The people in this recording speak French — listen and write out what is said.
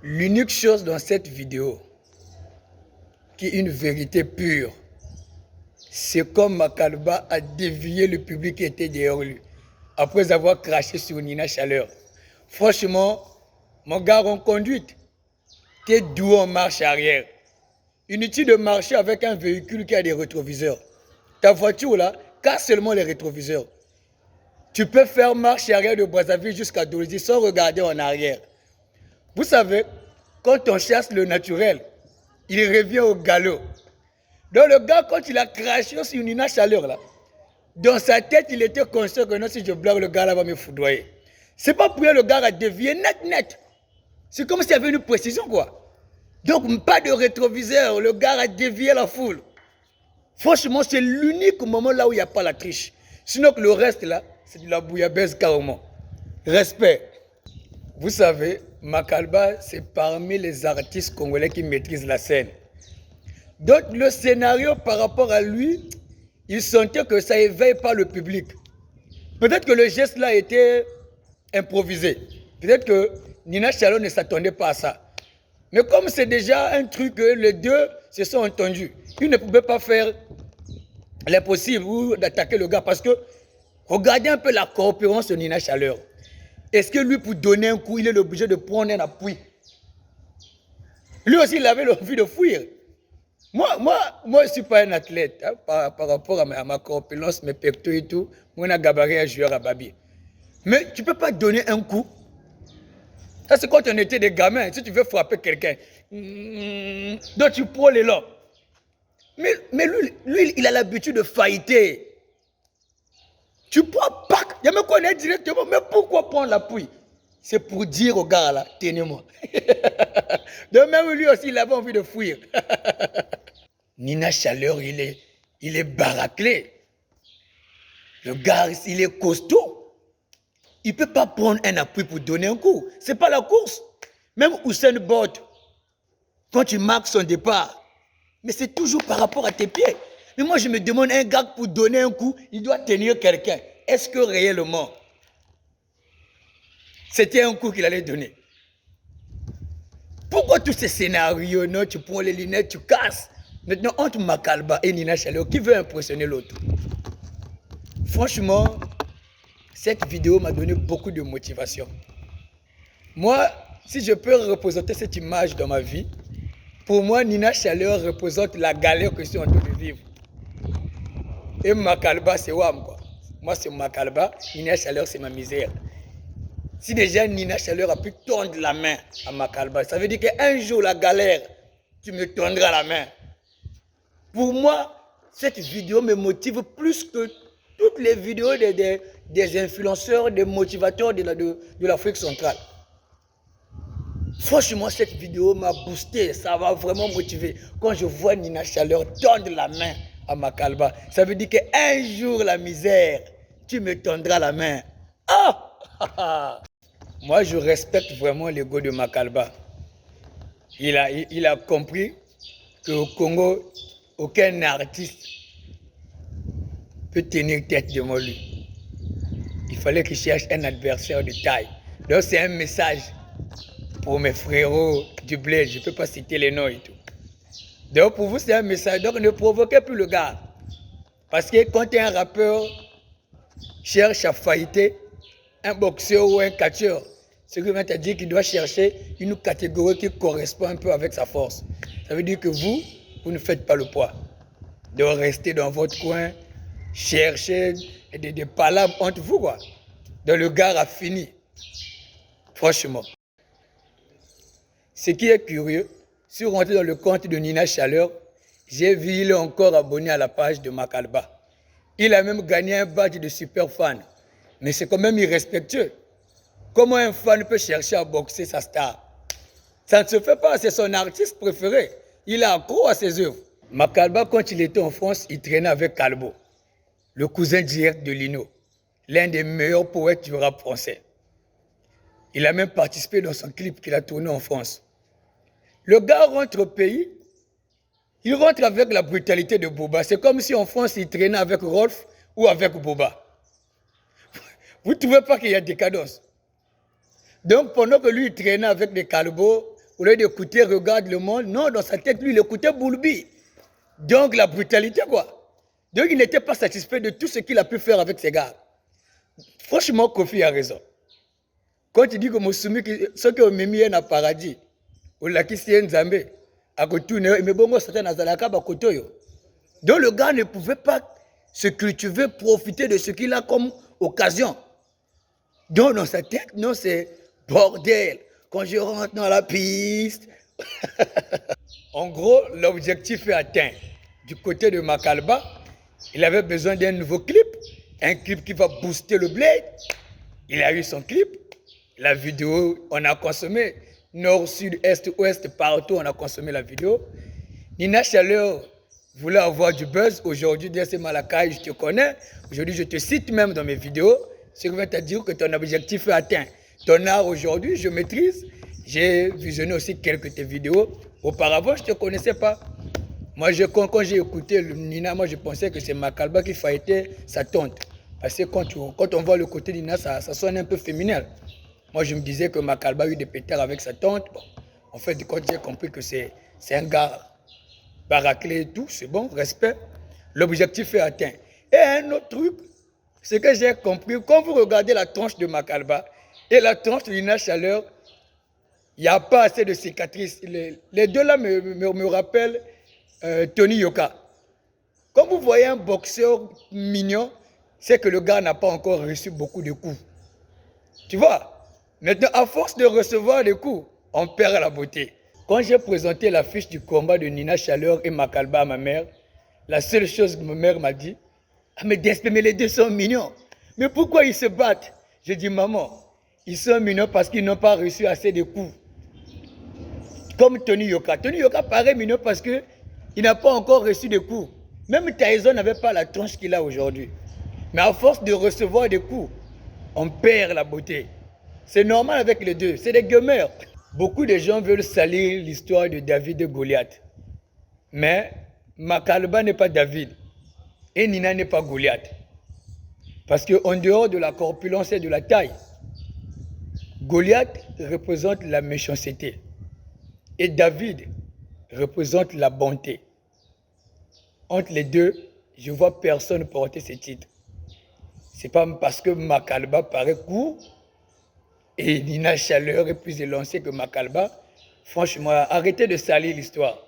L'unique chose dans cette vidéo, qui est une vérité pure, c'est comme Makalba a dévié le public qui était derrière lui, après avoir craché sur Nina Chaleur. Franchement, mon gars en conduite, t'es doux en marche arrière. Inutile de marcher avec un véhicule qui a des rétroviseurs. Ta voiture là, casse seulement les rétroviseurs. Tu peux faire marche arrière de Brazzaville jusqu'à Dolisie sans regarder en arrière. Vous savez, quand on chasse le naturel, il revient au galop. Donc le gars, quand il a craché sur Nina Chaleur là, dans sa tête, il était conscient que non, si je blague, le gars là va me foudroyer. C'est pas pour rien le gars a dévié net. C'est comme s'il y avait une précision quoi. Donc pas de rétroviseur, le gars a dévié la foule. Franchement, c'est l'unique moment là où il n'y a pas la triche. Sinon que le reste là, c'est de la bouillabaisse carrément. Respect. Vous savez, Makalba, c'est parmi les artistes congolais qui maîtrisent la scène. Donc le scénario par rapport à lui, il sentait que ça éveille pas le public. Peut-être que le geste là était improvisé. Peut-être que Nina Chaleur ne s'attendait pas à ça. Mais comme c'est déjà un truc que les deux se sont entendus, ils ne pouvaient pas faire l'impossible ou d'attaquer le gars parce que regardez un peu la coopérance de Nina Chaleur. Est-ce que lui, pour donner un coup, il est obligé de prendre un appui? Lui aussi, il avait l'envie de fuir. Moi, je ne suis pas un athlète hein, par rapport à ma corpulence, mes pectoraux et tout. Moi, je suis gabarit un joueur à Babi. Mais tu ne peux pas donner un coup. Ça, c'est quand on était des gamins. Si tu veux frapper quelqu'un, donc tu prends l'élan. Mais lui, il a l'habitude de fighter. Tu prends, pack, il me connaît directement. Mais pourquoi prendre l'appui? C'est pour dire au gars là, tenez-moi. Donc même lui aussi, il avait envie de fuir. Nina Chaleur, il est baraclé. Le gars, il est costaud. Il ne peut pas prendre un appui pour donner un coup. Ce n'est pas la course. Même Usain Bolt, quand tu marques son départ, mais c'est toujours par rapport à tes pieds. Mais moi, je me demande, un gars pour donner un coup, il doit tenir quelqu'un. Est-ce que réellement, c'était un coup qu'il allait donner? Pourquoi tous ces scénarios, non, tu prends les lunettes, tu casses? Maintenant, entre Makalba et Nina Chaleur, qui veut impressionner l'autre? Franchement, cette vidéo m'a donné beaucoup de motivation. Moi, si je peux représenter cette image dans ma vie, pour moi, Nina Chaleur représente la galère que je suis en train de vivre. Et Makalba, c'est Wam, quoi. Moi, c'est Makalba, Nina Chaleur, c'est ma misère. Si déjà Nina Chaleur a pu tendre la main à Makalba, ça veut dire qu'un jour, la galère, tu me tendras la main. Pour moi, cette vidéo me motive plus que toutes les vidéos des influenceurs, des motivateurs de l'Afrique centrale. Franchement, cette vidéo m'a boosté, ça m'a vraiment motivé. Quand je vois Nina Chaleur tendre la main à Makalba, ça veut dire qu'un jour, la misère, tu me tendras la main. Ah! Moi, je respecte vraiment l'ego de Makalba. Il a compris qu'au Congo, aucun artiste peut tenir tête devant lui. Il fallait qu'il cherche un adversaire de taille. Donc, c'est un message pour mes frérots du bled. Je ne peux pas citer les noms et tout. Donc, pour vous, c'est un message. Donc, ne provoquez plus le gars. Parce que quand un rappeur cherche à fighter un boxeur ou un catcheur, ce qui veut dire qu'il doit chercher une catégorie qui correspond un peu avec sa force. Ça veut dire que vous ne faites pas le poids. Donc, restez dans votre coin, cherchez des palabres entre vous, quoi. Donc, le gars a fini. Franchement. Ce qui est curieux, si vous rentrez dans le compte de Nina Chaleur, j'ai vu il est encore abonné à la page de Makalba. Il a même gagné un badge de super fan. Mais c'est quand même irrespectueux. Comment un fan peut chercher à boxer sa star? Ça ne se fait pas, c'est son artiste préféré. Il est accro à ses œuvres. Makalba, quand il était en France, il traînait avec Calbo, le cousin direct de Lino, l'un des meilleurs poètes du rap français. Il a même participé dans son clip qu'il a tourné en France. Le gars rentre au pays, il rentre avec la brutalité de Booba. C'est comme si en France, il traînait avec Rolf ou avec Booba. Vous ne trouvez pas qu'il y a décadence? Donc, pendant que lui, il traînait avec des Calbo, Au lieu d'écouter Regarde le monde, non, dans sa tête, lui, il écoutait Boulbi. Donc, la brutalité, quoi. Donc, il n'était pas satisfait de tout ce qu'il a pu faire avec ses gars. Franchement, Kofi a raison. Quand il dit que Moussumi, ce qui est au Mimi est dans le paradis, au Lakisi Nzambe, à côté, mais bon, c'était dans Zalaka, à côté. Donc, le gars ne pouvait pas se cultiver, profiter de ce qu'il a comme occasion. Donc, dans sa tête, non, c'est bordel. Quand je rentre dans la piste. En gros, l'objectif est atteint. Du côté de Makalba, il avait besoin d'un nouveau clip. Un clip qui va booster le bled. Il a eu son clip. La vidéo, on a consommé. Nord, sud, est, ouest, partout, on a consommé la vidéo. Nina Chaleur voulait avoir du buzz. Aujourd'hui, c'est Malakai, je te connais. Aujourd'hui, je te cite même dans mes vidéos. Ce qui va te dire que ton objectif est atteint. Ton art aujourd'hui, je maîtrise. J'ai visionné aussi quelques de tes vidéos. Auparavant, je ne te connaissais pas. Moi, quand j'ai écouté Nina, moi, je pensais que c'est Makalba qui faillait sa tante. Parce que quand on voit le côté de Nina, ça sonne un peu féminin. Moi, je me disais que Makalba a eu des pétards avec sa tante. Bon, en fait, quand j'ai compris que c'est un gars baraclé et tout, c'est bon, respect. L'objectif est atteint. Et un autre truc, c'est que j'ai compris, quand vous regardez la tronche de Makalba et la tronche de Nina Chaleur, il n'y a pas assez de cicatrices. Les deux là me rappellent Tony Yoka. Quand vous voyez un boxeur mignon, c'est que le gars n'a pas encore reçu beaucoup de coups. Tu vois? Maintenant, à force de recevoir des coups, on perd la beauté. Quand j'ai présenté l'affiche du combat de Nina Chaleur et Makalba à ma mère, la seule chose que ma mère m'a dit, ah mais les deux sont mignons. Mais pourquoi ils se battent? J'ai dit, maman, ils sont mignons parce qu'ils n'ont pas reçu assez de coups. Comme Tony Yoka. Tony Yoka paraît mignon parce qu'il n'a pas encore reçu de coups. Même Tyson n'avait pas la tronche qu'il a aujourd'hui. Mais à force de recevoir des coups, on perd la beauté. C'est normal avec les deux, c'est des gamers. Beaucoup de gens veulent salir l'histoire de David et Goliath. Mais Makalba n'est pas David et Nina n'est pas Goliath. Parce qu'en dehors de la corpulence et de la taille, Goliath représente la méchanceté et David représente la bonté. Entre les deux, je ne vois personne porter ce titre. Ce n'est pas parce que Makalba paraît court et Nina Chaleur est plus élancée que Makalba. Franchement, arrêtez de salir l'histoire.